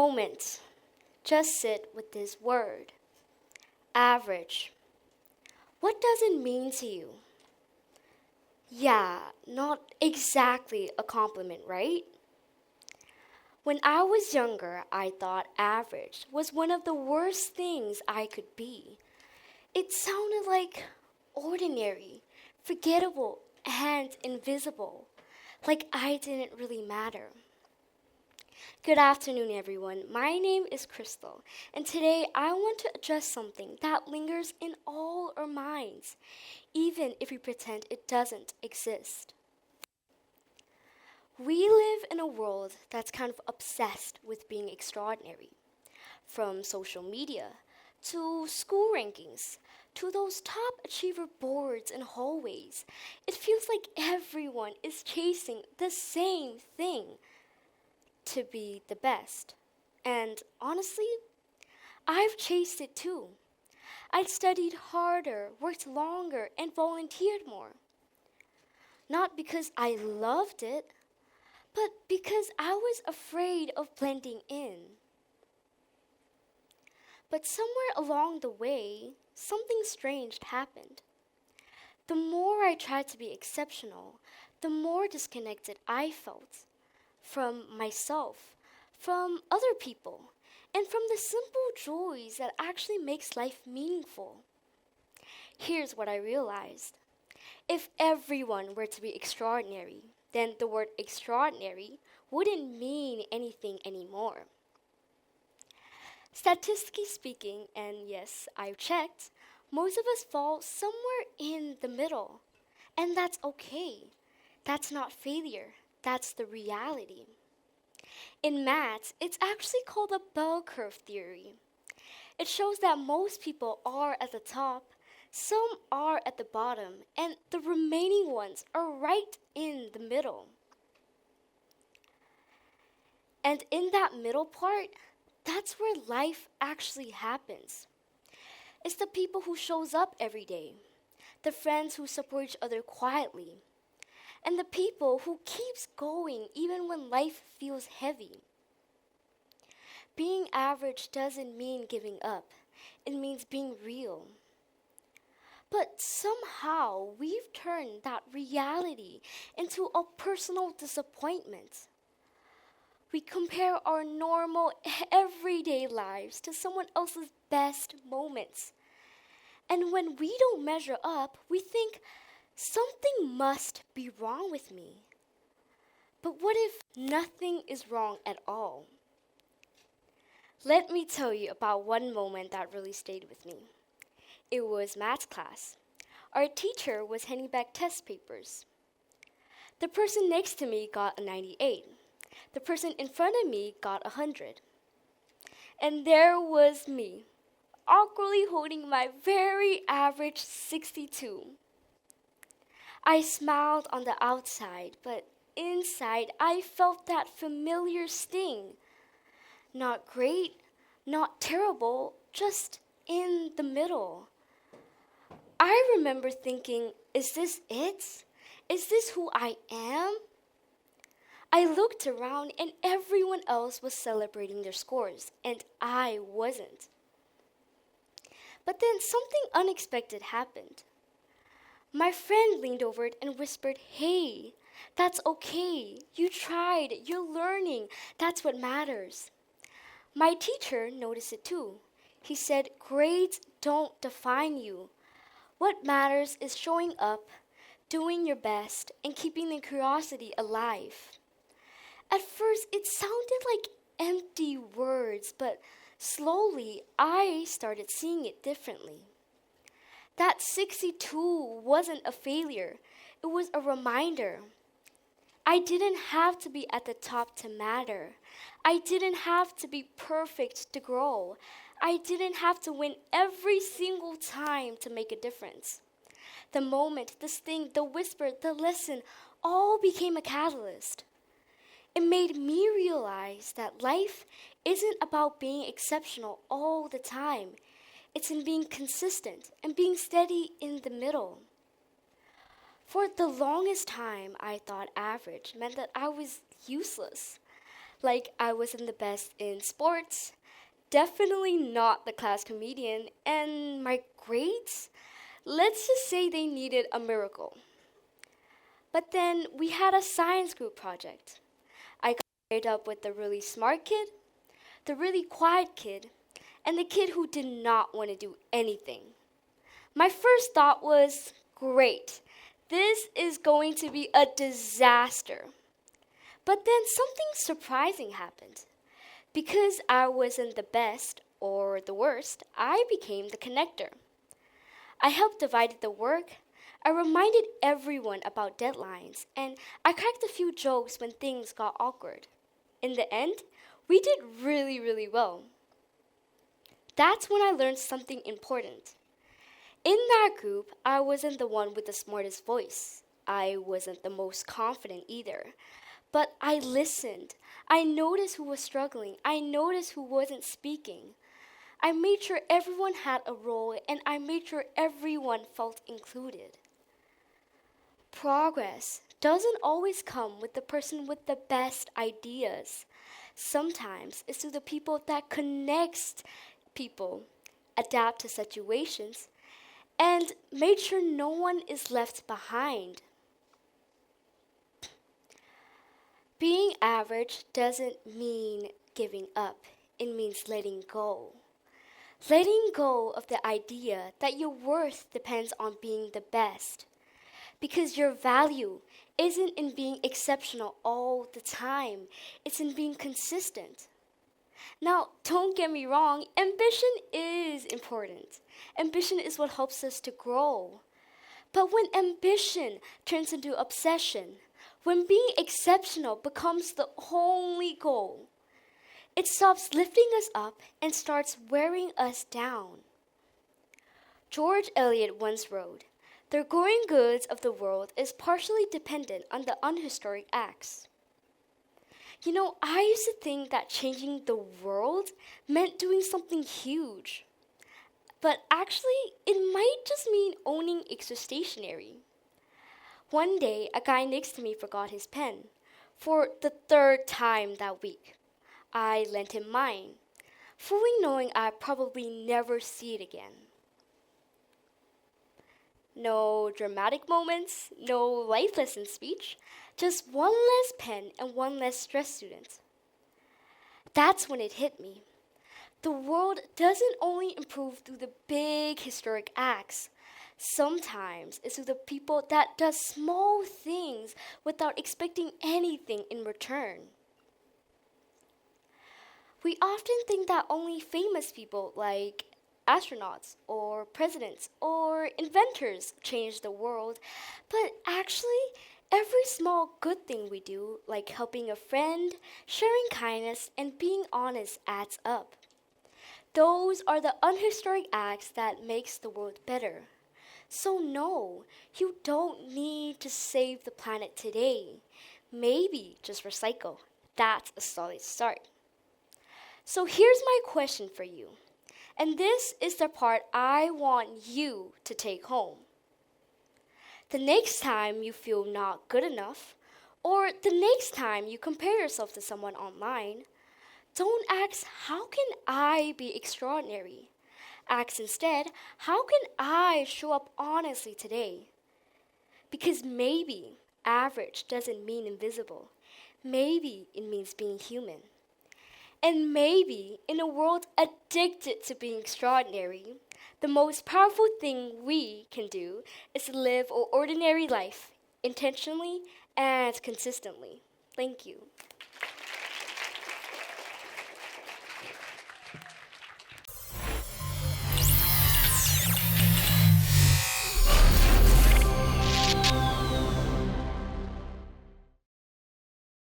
moment, just sit with this word, average. What does it mean to you? Yeah, not exactly a compliment, right? When I was younger, I thought average was one of the worst things I could be. It sounded like ordinary, forgettable, and invisible, like I didn't really matter. Good afternoon, everyone. My name is Crystal, and today I want to address something that lingers in all our minds, even if we pretend it doesn't exist. We live in a world that's kind of obsessed with being extraordinary. From social media, to school rankings, to those top achiever boards and hallways, it feels like everyone is chasing the same thing, to be the best. And honestly, I've chased it too. I've studied harder, worked longer, and volunteered more. Not because I loved it, but because I was afraid of blending in. But somewhere along the way, something strange happened. The more I tried to be exceptional, the more disconnected I felt from myself, from other people, and from the simple joys that actually makes life meaningful. Here's what I realized. If everyone were to be extraordinary, then the word extraordinary wouldn't mean anything anymore. Statistically speaking, and yes, I've checked, most of us fall somewhere in the middle. And that's okay. That's not failure. That's the reality. In maths, it's actually called the bell curve theory. It shows that most people are at the top, some are at the bottom, and the remaining ones are right in the middle. And in that middle part, that's where life actually happens. It's the people who shows up every day, the friends who support each other quietly, and the people who keeps going even when life feels heavy. Being average doesn't mean giving up. It means being real. But somehow we've turned that reality into a personal disappointment. We compare our normal, everyday lives to someone else's best moments. And when we don't measure up, we think something must be wrong with me. But what if nothing is wrong at all? Let me tell you about one moment that really stayed with me. It was math class. Our teacher was handing back test papers. The person next to me got a 98. The person in front of me got 100. And there was me, awkwardly holding my very average 62. I smiled on the outside, but inside I felt that familiar sting. Not great, not terrible, just in the middle. I remember thinking, is this it? Is this who I am? I looked around and everyone else was celebrating their scores, and I wasn't. But then something unexpected happened. My friend leaned over and whispered, "Hey, that's okay. You tried. You're learning. That's what matters." My teacher noticed it too. He said, "Grades don't define you. What matters is showing up, doing your best, and keeping the curiosity alive." At first, it sounded like empty words, but slowly I started seeing it differently. That 62 wasn't a failure. It was a reminder. I didn't have to be at the top to matter. I didn't have to be perfect to grow. I didn't have to win every single time to make a difference. The moment, the sting, the whisper, the lesson all became a catalyst. It made me realize that life isn't about being exceptional all the time. It's in being consistent and being steady in the middle. For the longest time, I thought average meant that I was useless. Like I wasn't the best in sports, definitely not the class comedian, and my grades, let's just say they needed a miracle. But then we had a science group project. I got paired up with the really smart kid, the really quiet kid, and the kid who did not want to do anything. My first thought was, great, this is going to be a disaster. But then something surprising happened. Because I wasn't the best or the worst, I became the connector. I helped divide the work, I reminded everyone about deadlines, and I cracked a few jokes when things got awkward. In the end, we did really, really well. That's when I learned something important. In that group, I wasn't the one with the smartest voice. I wasn't the most confident either. But I listened. I noticed who was struggling. I noticed who wasn't speaking. I made sure everyone had a role, and I made sure everyone felt included. Progress doesn't always come with the person with the best ideas. Sometimes it's through the people that connects people, adapt to situations, and make sure no one is left behind. Being average doesn't mean giving up. It means letting go. Letting go of the idea that your worth depends on being the best. Because your value isn't in being exceptional all the time. It's in being consistent. Now, don't get me wrong, ambition is important. Ambition is what helps us to grow. But when ambition turns into obsession, when being exceptional becomes the only goal, it stops lifting us up and starts wearing us down. George Eliot once wrote, "The growing goods of the world is partially dependent on the unhistoric acts." You know, I used to think that changing the world meant doing something huge. But actually, it might just mean owning extra stationery. One day, a guy next to me forgot his pen. For the third time that week, I lent him mine, fully knowing I'd probably never see it again. No dramatic moments, no life lesson speech, just one less pen and one less stress student. That's when it hit me. The world doesn't only improve through the big historic acts. Sometimes it's through the people that does small things without expecting anything in return. We often think that only famous people like astronauts or presidents or inventors change the world, but actually, every small good thing we do, like helping a friend, sharing kindness, and being honest, adds up. Those are the unhistoric acts that makes the world better. So no, you don't need to save the planet today. Maybe just recycle. That's a solid start. So here's my question for you. And this is the part I want you to take home. The next time you feel not good enough, or the next time you compare yourself to someone online, don't ask, how can I be extraordinary? Ask instead, how can I show up honestly today? Because maybe average doesn't mean invisible. Maybe it means being human. And maybe in a world addicted to being extraordinary, the most powerful thing we can do is to live an ordinary life intentionally and consistently. Thank you.